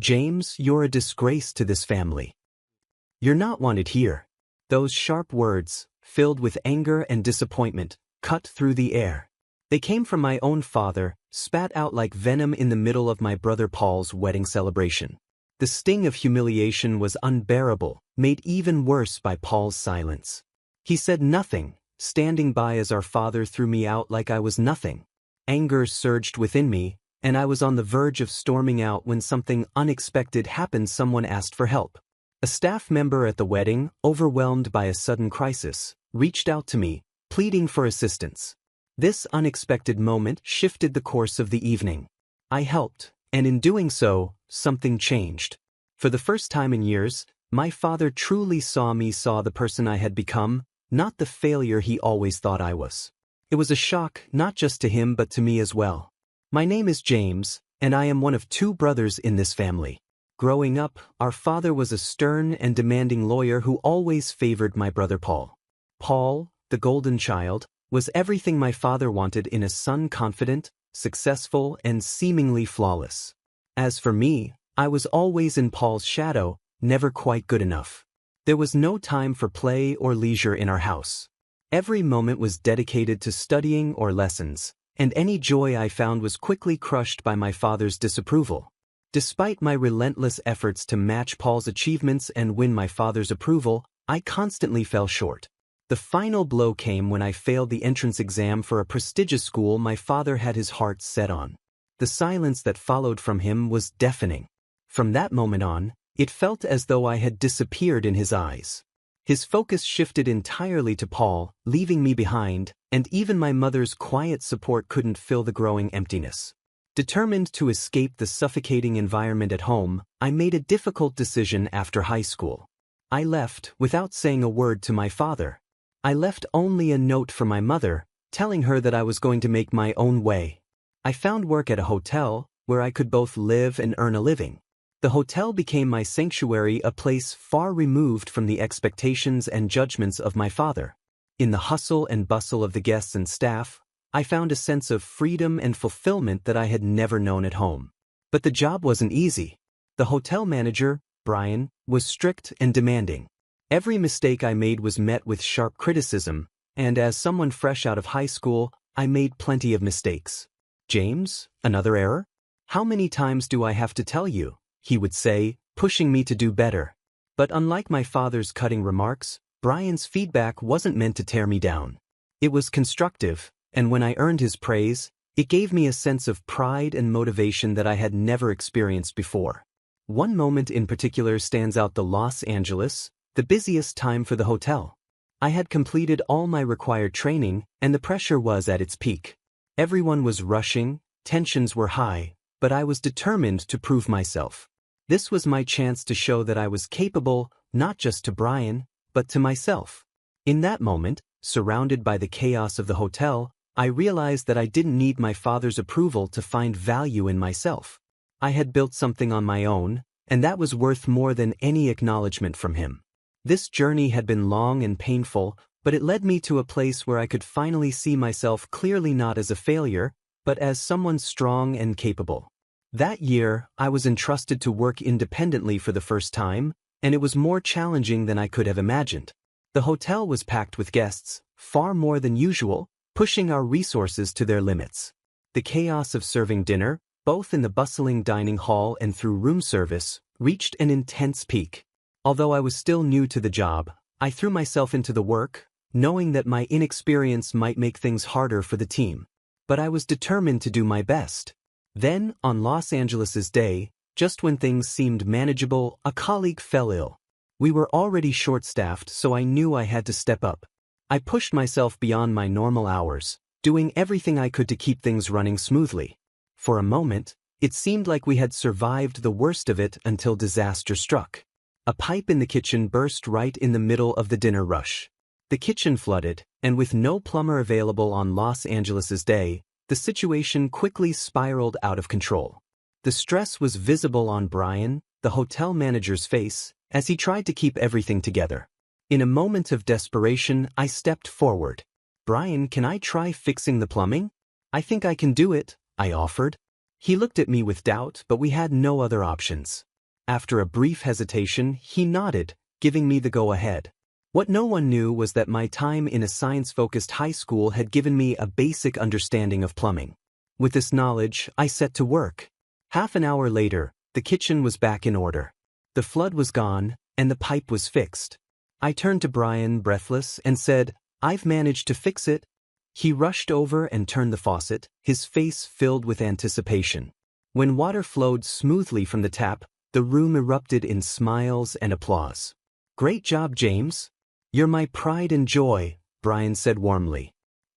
"James, you're a disgrace to this family. You're not wanted here." Those sharp words, filled with anger and disappointment, cut through the air. They came from my own father, spat out like venom in the middle of my brother Paul's wedding celebration. The sting of humiliation was unbearable, made even worse by Paul's silence. He said nothing, standing by as our father threw me out like I was nothing. Anger surged within me, and I was on the verge of storming out when something unexpected happened. Someone asked for help. A staff member at the wedding, overwhelmed by a sudden crisis, reached out to me, pleading for assistance. This unexpected moment shifted the course of the evening. I helped, and in doing so, something changed. For the first time in years, my father truly saw the person I had become, not the failure he always thought I was. It was a shock not just to him but to me as well. My name is James, and I am one of 2 brothers in this family. Growing up, our father was a stern and demanding lawyer who always favored my brother Paul. Paul, the golden child, was everything my father wanted in a son: confident, successful, and seemingly flawless. As for me, I was always in Paul's shadow, never quite good enough. There was no time for play or leisure in our house. Every moment was dedicated to studying or lessons, and any joy I found was quickly crushed by my father's disapproval. Despite my relentless efforts to match Paul's achievements and win my father's approval, I constantly fell short. The final blow came when I failed the entrance exam for a prestigious school my father had his heart set on. The silence that followed from him was deafening. From that moment on, it felt as though I had disappeared in his eyes. His focus shifted entirely to Paul, leaving me behind, and even my mother's quiet support couldn't fill the growing emptiness. Determined to escape the suffocating environment at home, I made a difficult decision after high school. I left without saying a word to my father. I left only a note for my mother, telling her that I was going to make my own way. I found work at a hotel, where I could both live and earn a living. The hotel became my sanctuary, a place far removed from the expectations and judgments of my father. In the hustle and bustle of the guests and staff, I found a sense of freedom and fulfillment that I had never known at home. But the job wasn't easy. The hotel manager, Brian, was strict and demanding. Every mistake I made was met with sharp criticism, and as someone fresh out of high school, I made plenty of mistakes. "James, another error? How many times do I have to tell you?" he would say, pushing me to do better. But unlike my father's cutting remarks, Brian's feedback wasn't meant to tear me down. It was constructive, and when I earned his praise, it gave me a sense of pride and motivation that I had never experienced before. One moment in particular stands out: Los Angeles, the busiest time for the hotel. I had completed all my required training, and the pressure was at its peak. Everyone was rushing, tensions were high, but I was determined to prove myself. This was my chance to show that I was capable, not just to Brian, but to myself. In that moment, surrounded by the chaos of the hotel, I realized that I didn't need my father's approval to find value in myself. I had built something on my own, and that was worth more than any acknowledgement from him. This journey had been long and painful, but it led me to a place where I could finally see myself clearly, not as a failure, but as someone strong and capable. That year, I was entrusted to work independently for the first time, and it was more challenging than I could have imagined. The hotel was packed with guests, far more than usual, pushing our resources to their limits. The chaos of serving dinner, both in the bustling dining hall and through room service, reached an intense peak. Although I was still new to the job, I threw myself into the work, knowing that my inexperience might make things harder for the team. But I was determined to do my best. Then, on Los Angeles's day, just when things seemed manageable, a colleague fell ill. We were already short-staffed, so I knew I had to step up. I pushed myself beyond my normal hours, doing everything I could to keep things running smoothly. For a moment, it seemed like we had survived the worst of it until disaster struck. A pipe in the kitchen burst right in the middle of the dinner rush. The kitchen flooded, and with no plumber available on Los Angeles's day, the situation quickly spiraled out of control. The stress was visible on Brian, the hotel manager's face, as he tried to keep everything together. In a moment of desperation, I stepped forward. "Brian, can I try fixing the plumbing?" "I think I can do it," I offered. He looked at me with doubt, but we had no other options. After a brief hesitation, he nodded, giving me the go-ahead. What no one knew was that my time in a science-focused high school had given me a basic understanding of plumbing. With this knowledge, I set to work. Half an hour later, the kitchen was back in order. The flood was gone, and the pipe was fixed. I turned to Brian, breathless, and said, "I've managed to fix it." He rushed over and turned the faucet, his face filled with anticipation. When water flowed smoothly from the tap, the room erupted in smiles and applause. "Great job, James. You're my pride and joy," Brian said warmly.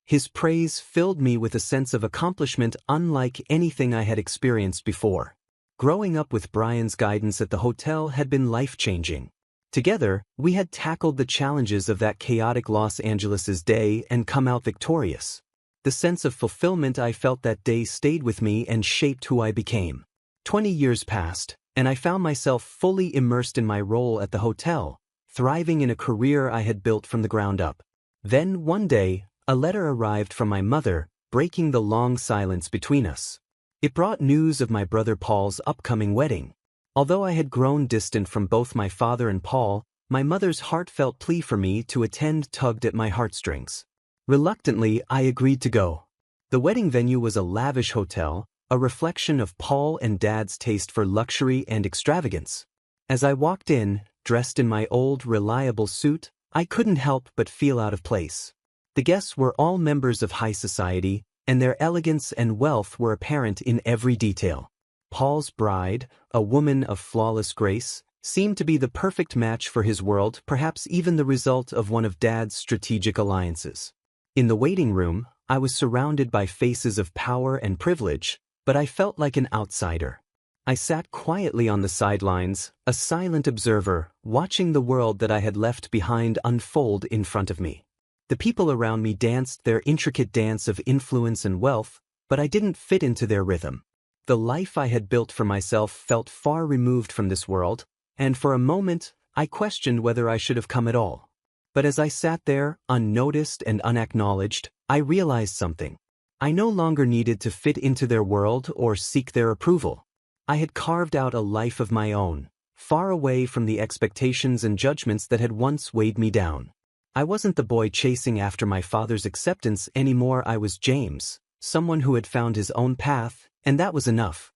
His praise filled me with a sense of accomplishment unlike anything I had experienced before. Growing up with Brian's guidance at the hotel had been life-changing. Together, we had tackled the challenges of that chaotic Los Angeles' day and come out victorious. The sense of fulfillment I felt that day stayed with me and shaped who I became. 20 years passed, and I found myself fully immersed in my role at the hotel, thriving in a career I had built from the ground up. Then, one day, a letter arrived from my mother, breaking the long silence between us. It brought news of my brother Paul's upcoming wedding. Although I had grown distant from both my father and Paul, my mother's heartfelt plea for me to attend tugged at my heartstrings. Reluctantly, I agreed to go. The wedding venue was a lavish hotel, a reflection of Paul and Dad's taste for luxury and extravagance. As I walked in, dressed in my old, reliable suit, I couldn't help but feel out of place. The guests were all members of high society, and their elegance and wealth were apparent in every detail. Paul's bride, a woman of flawless grace, seemed to be the perfect match for his world, perhaps even the result of one of Dad's strategic alliances. In the waiting room, I was surrounded by faces of power and privilege, but I felt like an outsider. I sat quietly on the sidelines, a silent observer, watching the world that I had left behind unfold in front of me. The people around me danced their intricate dance of influence and wealth, but I didn't fit into their rhythm. The life I had built for myself felt far removed from this world, and for a moment, I questioned whether I should have come at all. But as I sat there, unnoticed and unacknowledged, I realized something. I no longer needed to fit into their world or seek their approval. I had carved out a life of my own, far away from the expectations and judgments that had once weighed me down. I wasn't the boy chasing after my father's acceptance anymore. I was James, someone who had found his own path, and that was enough.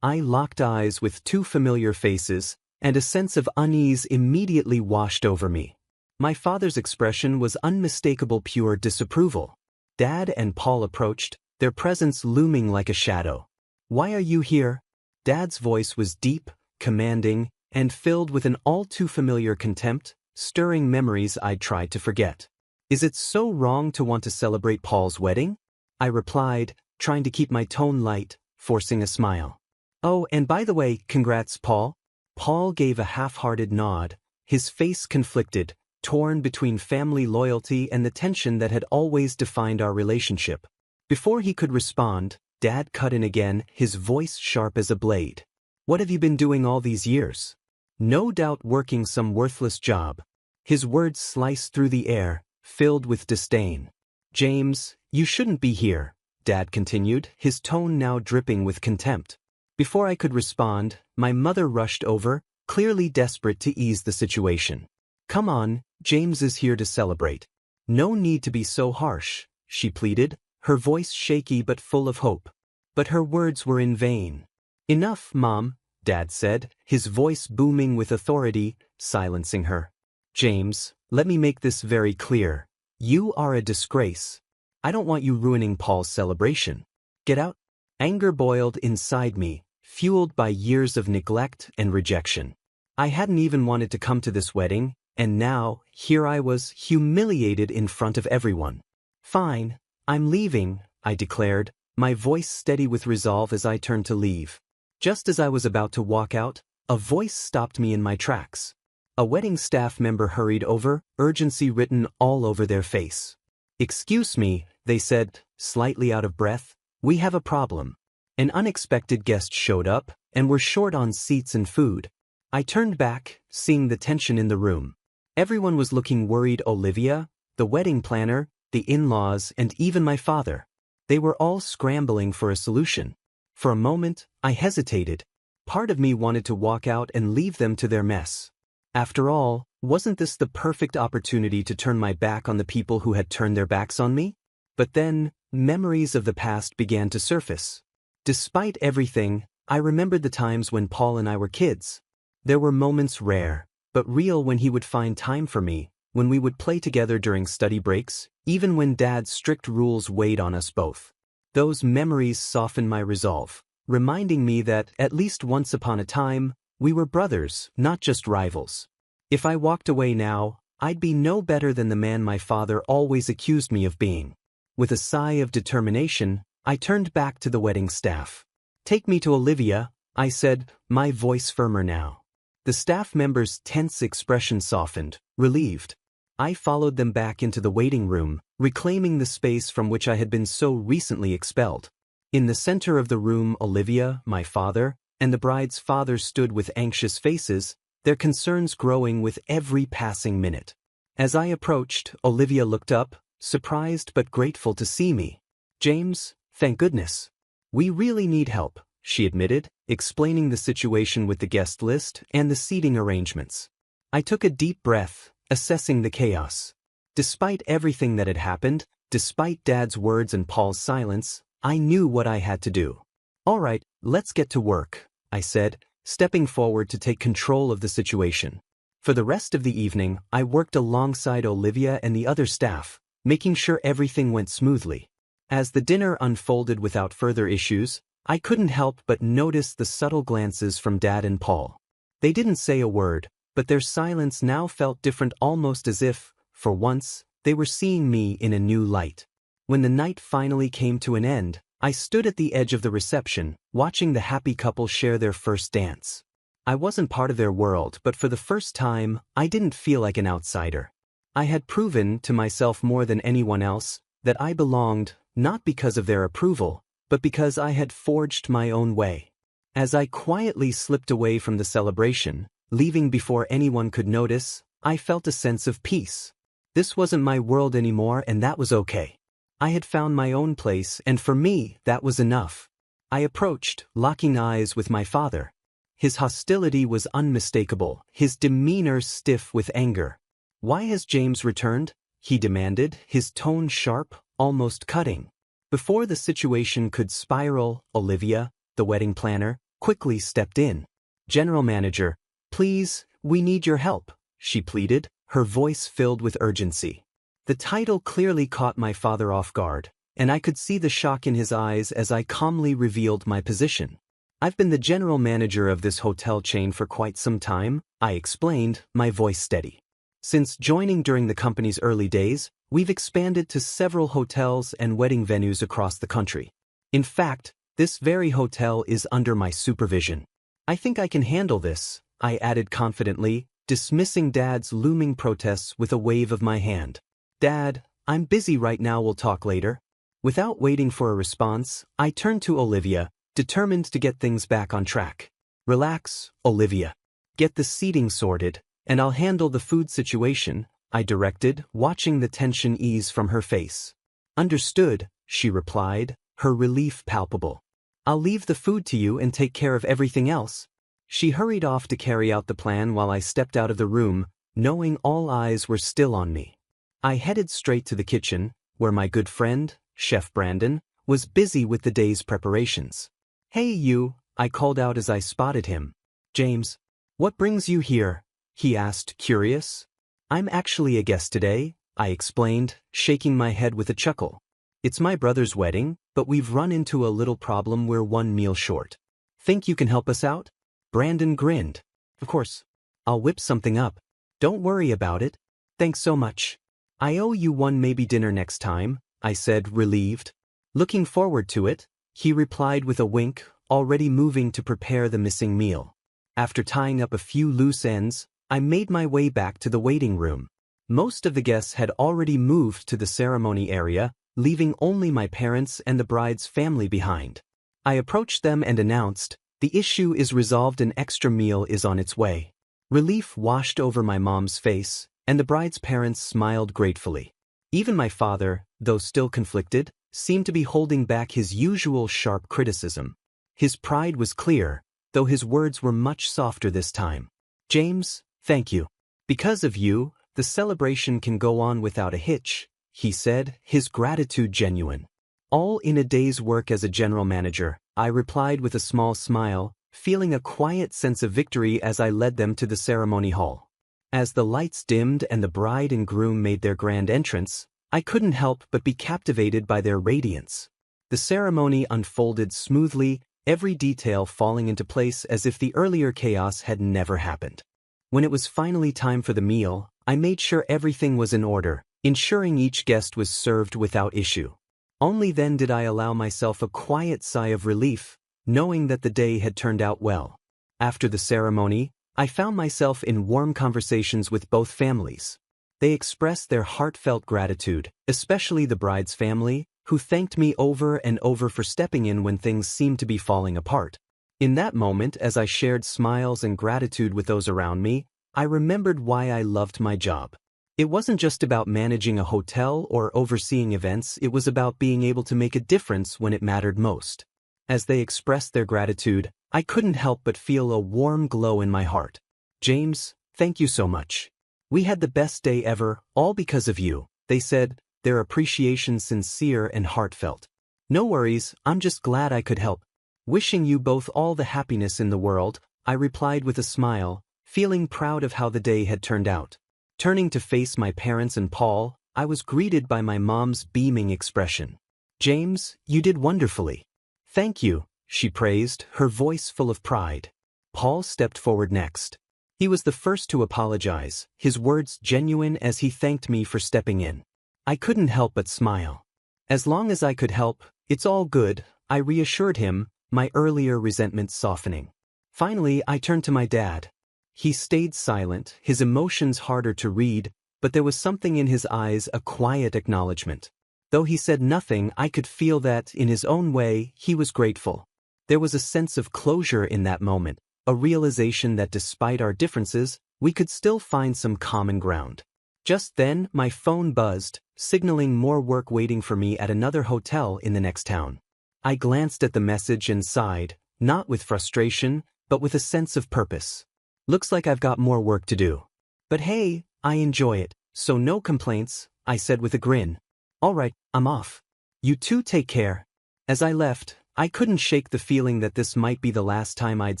I locked eyes with two familiar faces, and a sense of unease immediately washed over me. My father's expression was unmistakable pure disapproval. Dad and Paul approached, their presence looming like a shadow. "Why are you here?" Dad's voice was deep, commanding, and filled with an all-too-familiar contempt, stirring memories I'd tried to forget. "Is it so wrong to want to celebrate Paul's wedding?" I replied, trying to keep my tone light, forcing a smile. "Oh, and by the way, congrats, Paul." Paul gave a half-hearted nod, his face conflicted, torn between family loyalty and the tension that had always defined our relationship. Before he could respond, Dad cut in again, his voice sharp as a blade. "What have you been doing all these years?" "No doubt working some worthless job." His words sliced through the air, filled with disdain. "James, you shouldn't be here," Dad continued, his tone now dripping with contempt. Before I could respond, my mother rushed over, clearly desperate to ease the situation. "Come on, James is here to celebrate. No need to be so harsh," she pleaded, her voice shaky but full of hope. But her words were in vain. "Enough, Mom," Dad said, his voice booming with authority, silencing her. "James, let me make this very clear. You are a disgrace. I don't want you ruining Paul's celebration. Get out." Anger boiled inside me, fueled by years of neglect and rejection. I hadn't even wanted to come to this wedding, and now, here I was, humiliated in front of everyone. "Fine, I'm leaving," I declared, my voice steady with resolve as I turned to leave. Just as I was about to walk out, a voice stopped me in my tracks. A wedding staff member hurried over, urgency written all over their face. "Excuse me," they said, slightly out of breath, "we have a problem." An unexpected guest showed up, and were short on seats and food. I turned back, seeing the tension in the room. Everyone was looking worried. Olivia, the wedding planner, the in-laws, and even my father. They were all scrambling for a solution. For a moment, I hesitated. Part of me wanted to walk out and leave them to their mess. After all, wasn't this the perfect opportunity to turn my back on the people who had turned their backs on me? But then, memories of the past began to surface. Despite everything, I remembered the times when Paul and I were kids. There were moments rare, but real when he would find time for me, when we would play together during study breaks, even when Dad's strict rules weighed on us both. Those memories softened my resolve, reminding me that, at least once upon a time, we were brothers, not just rivals. If I walked away now, I'd be no better than the man my father always accused me of being. With a sigh of determination, I turned back to the wedding staff. "Take me to Olivia," I said, my voice firmer now. The staff member's tense expression softened, relieved. I followed them back into the waiting room, reclaiming the space from which I had been so recently expelled. In the center of the room, Olivia, my father, and the bride's father stood with anxious faces, their concerns growing with every passing minute. As I approached, Olivia looked up, surprised but grateful to see me. "James, thank goodness. We really need help," she admitted, explaining the situation with the guest list and the seating arrangements. I took a deep breath, assessing the chaos. Despite everything that had happened, despite Dad's words and Paul's silence, I knew what I had to do. "All right, let's get to work," I said, stepping forward to take control of the situation. For the rest of the evening, I worked alongside Olivia and the other staff, making sure everything went smoothly. As the dinner unfolded without further issues, I couldn't help but notice the subtle glances from Dad and Paul. They didn't say a word, but their silence now felt different, almost as if, for once, they were seeing me in a new light. When the night finally came to an end, I stood at the edge of the reception, watching the happy couple share their first dance. I wasn't part of their world, but for the first time, I didn't feel like an outsider. I had proven to myself more than anyone else that I belonged, not because of their approval, but because I had forged my own way. As I quietly slipped away from the celebration, leaving before anyone could notice, I felt a sense of peace. This wasn't my world anymore, and that was okay. I had found my own place, and for me, that was enough. I approached, locking eyes with my father. His hostility was unmistakable, his demeanor stiff with anger. "Why has James returned?" he demanded, his tone sharp, almost cutting. Before the situation could spiral, Olivia, the wedding planner, quickly stepped in. "General Manager, please, we need your help," she pleaded, her voice filled with urgency. The title clearly caught my father off guard, and I could see the shock in his eyes as I calmly revealed my position. "I've been the general manager of this hotel chain for quite some time," I explained, my voice steady. "Since joining during the company's early days, we've expanded to several hotels and wedding venues across the country. In fact, this very hotel is under my supervision. I think I can handle this," I added confidently, dismissing Dad's looming protests with a wave of my hand. "Dad, I'm busy right now, we'll talk later." Without waiting for a response, I turned to Olivia, determined to get things back on track. "Relax, Olivia. Get the seating sorted, and I'll handle the food situation," I directed, watching the tension ease from her face. "Understood," she replied, her relief palpable. "I'll leave the food to you and take care of everything else." She hurried off to carry out the plan while I stepped out of the room, knowing all eyes were still on me. I headed straight to the kitchen, where my good friend, Chef Brandon, was busy with the day's preparations. "Hey you," I called out as I spotted him. "James, what brings you here?" he asked, curious. "I'm actually a guest today," I explained, shaking my head with a chuckle. "It's my brother's wedding, but we've run into a little problem, we're one meal short. Think you can help us out?" Brandon grinned. "Of course. I'll whip something up. Don't worry about it. Thanks so much. I owe you one, maybe dinner next time," I said, relieved. "Looking forward to it," he replied with a wink, already moving to prepare the missing meal. After tying up a few loose ends, I made my way back to the waiting room. Most of the guests had already moved to the ceremony area, leaving only my parents and the bride's family behind. I approached them and announced, "The issue is resolved, an extra meal is on its way." Relief washed over my mom's face, and the bride's parents smiled gratefully. Even my father, though still conflicted, seemed to be holding back his usual sharp criticism. His pride was clear. though his words were much softer this time. "James, thank you. Because of you, the celebration can go on without a hitch," he said, his gratitude genuine. "All in a day's work as a general manager," I replied with a small smile, feeling a quiet sense of victory as I led them to the ceremony hall. As the lights dimmed and the bride and groom made their grand entrance, I couldn't help but be captivated by their radiance. The ceremony unfolded smoothly, every detail falling into place as if the earlier chaos had never happened. When it was finally time for the meal, I made sure everything was in order, ensuring each guest was served without issue. Only then did I allow myself a quiet sigh of relief, knowing that the day had turned out well. After the ceremony, I found myself in warm conversations with both families. They expressed their heartfelt gratitude, especially the bride's family, who thanked me over and over for stepping in when things seemed to be falling apart. In that moment, as I shared smiles and gratitude with those around me, I remembered why I loved my job. It wasn't just about managing a hotel or overseeing events, it was about being able to make a difference when it mattered most. As they expressed their gratitude, I couldn't help but feel a warm glow in my heart. "James, thank you so much. We had the best day ever, all because of you," they said, their appreciation sincere and heartfelt. "No worries, I'm just glad I could help. Wishing you both all the happiness in the world," I replied with a smile, feeling proud of how the day had turned out. Turning to face my parents and Paul, I was greeted by my mom's beaming expression. "James, you did wonderfully." "Thank you," she praised, her voice full of pride. Paul stepped forward next. He was the first to apologize, his words genuine as he thanked me for stepping in. I couldn't help but smile. "As long as I could help, it's all good," I reassured him, my earlier resentment softening. Finally, I turned to my dad. He stayed silent, his emotions harder to read, but there was something in his eyes, a quiet acknowledgement. Though he said nothing, I could feel that, in his own way, he was grateful. There was a sense of closure in that moment, a realization that despite our differences, we could still find some common ground. Just then, my phone buzzed, signaling more work waiting for me at another hotel in the next town. I glanced at the message and sighed, not with frustration, but with a sense of purpose. Looks like I've got more work to do. But hey, I enjoy it, so no complaints, I said with a grin. "All right, I'm off. You two take care." As I left, I couldn't shake the feeling that this might be the last time I'd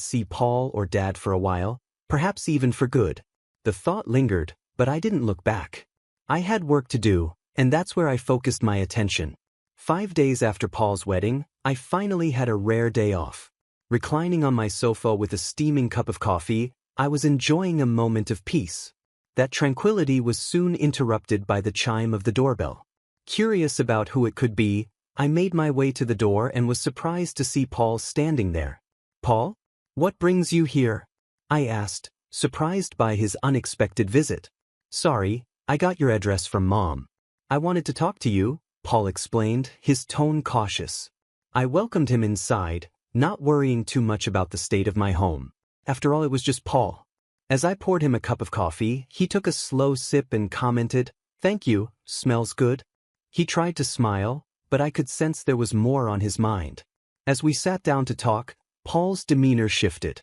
see Paul or Dad for a while, perhaps even for good. The thought lingered, but I didn't look back. I had work to do, and that's where I focused my attention. 5 days after Paul's wedding, I finally had a rare day off. Reclining on my sofa with a steaming cup of coffee, I was enjoying a moment of peace. That tranquility was soon interrupted by the chime of the doorbell. Curious about who it could be, I made my way to the door and was surprised to see Paul standing there. "Paul? What brings you here?" I asked, surprised by his unexpected visit. "Sorry, I got your address from Mom. I wanted to talk to you," Paul explained, his tone cautious. I welcomed him inside, not worrying too much about the state of my home. After all, it was just Paul. As I poured him a cup of coffee, he took a slow sip and commented, "Thank you, smells good." He tried to smile, but I could sense there was more on his mind. As we sat down to talk, Paul's demeanor shifted.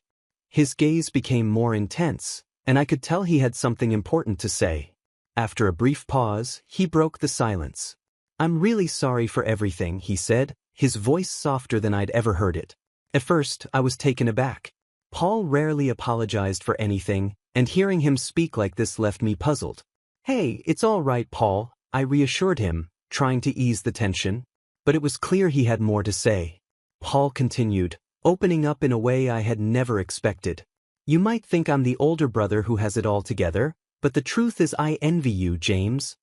His gaze became more intense, and I could tell he had something important to say. After a brief pause, he broke the silence. "I'm really sorry for everything," he said, his voice softer than I'd ever heard it. At first, I was taken aback. Paul rarely apologized for anything, and hearing him speak like this left me puzzled. "Hey, it's all right, Paul," I reassured him, trying to ease the tension. But it was clear he had more to say. Paul continued, opening up in a way I had never expected. "You might think I'm the older brother who has it all together, but the truth is I envy you, James."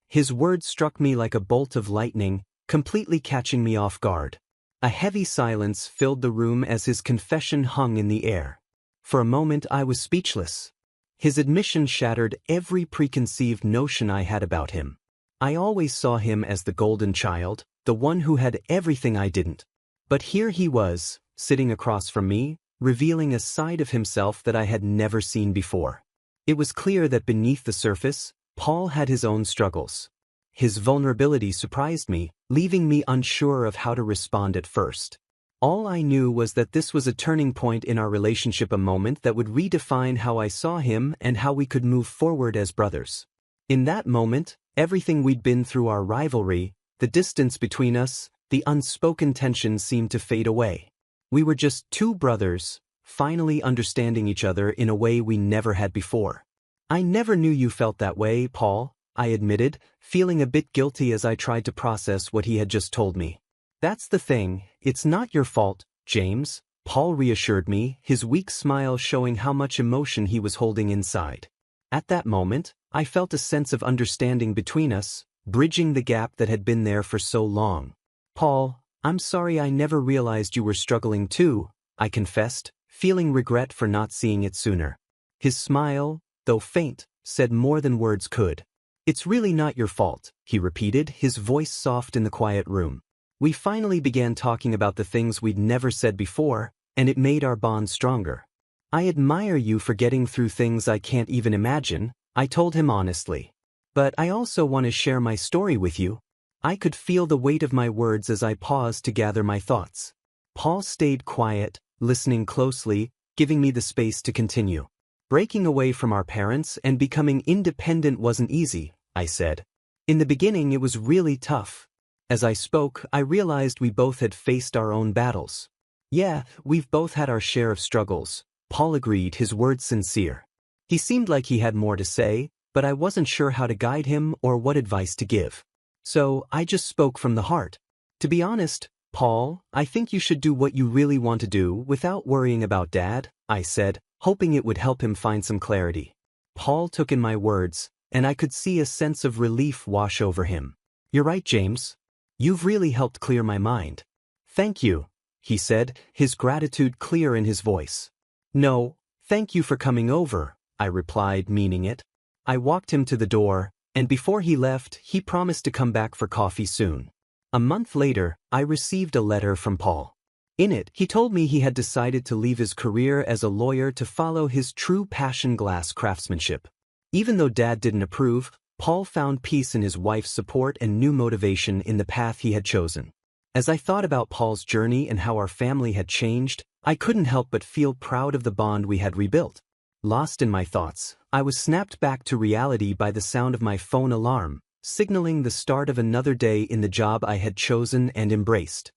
His words struck me like a bolt of lightning, completely catching me off guard. A heavy silence filled the room as his confession hung in the air. For a moment I was speechless. His admission shattered every preconceived notion I had about him. I always saw him as the golden child, the one who had everything I didn't. But here he was, sitting across from me, revealing a side of himself that I had never seen before. It was clear that beneath the surface, Paul had his own struggles. His vulnerability surprised me, leaving me unsure of how to respond at first. All I knew was that this was a turning point in our relationship, a moment that would redefine how I saw him and how we could move forward as brothers. In that moment, everything we'd been through, our rivalry, the distance between us, the unspoken tension seemed to fade away. We were just two brothers, finally understanding each other in a way we never had before. I never knew you felt that way, Paul, I admitted, feeling a bit guilty as I tried to process what he had just told me. That's the thing, it's not your fault, James, Paul reassured me, his weak smile showing how much emotion he was holding inside. At that moment, I felt a sense of understanding between us, bridging the gap that had been there for so long. Paul, I'm sorry, I never realized you were struggling too, I confessed, feeling regret for not seeing it sooner. His smile, though faint, said more than words could. It's really not your fault, he repeated, his voice soft in the quiet room. We finally began talking about the things we'd never said before, and it made our bond stronger. I admire you for getting through things I can't even imagine, I told him honestly. But I also want to share my story with you. I could feel the weight of my words as I paused to gather my thoughts. Paul stayed quiet, listening closely, giving me the space to continue. Breaking away from our parents and becoming independent wasn't easy, I said. In the beginning it was really tough. As I spoke, I realized we both had faced our own battles. Yeah, we've both had our share of struggles, Paul agreed, his words sincere. He seemed like he had more to say, but I wasn't sure how to guide him or what advice to give. So I just spoke from the heart. To be honest, Paul, I think you should do what you really want to do without worrying about Dad, I said, hoping it would help him find some clarity. Paul took in my words, and I could see a sense of relief wash over him. You're right, James. You've really helped clear my mind. Thank you, he said, his gratitude clear in his voice. No, thank you for coming over, I replied, meaning it. I walked him to the door, and before he left, he promised to come back for coffee soon. A month later, I received a letter from Paul. In it, he told me he had decided to leave his career as a lawyer to follow his true passion, glass craftsmanship. Even though Dad didn't approve, Paul found peace in his wife's support and new motivation in the path he had chosen. As I thought about Paul's journey and how our family had changed, I couldn't help but feel proud of the bond we had rebuilt. Lost in my thoughts, I was snapped back to reality by the sound of my phone alarm, signaling the start of another day in the job I had chosen and embraced.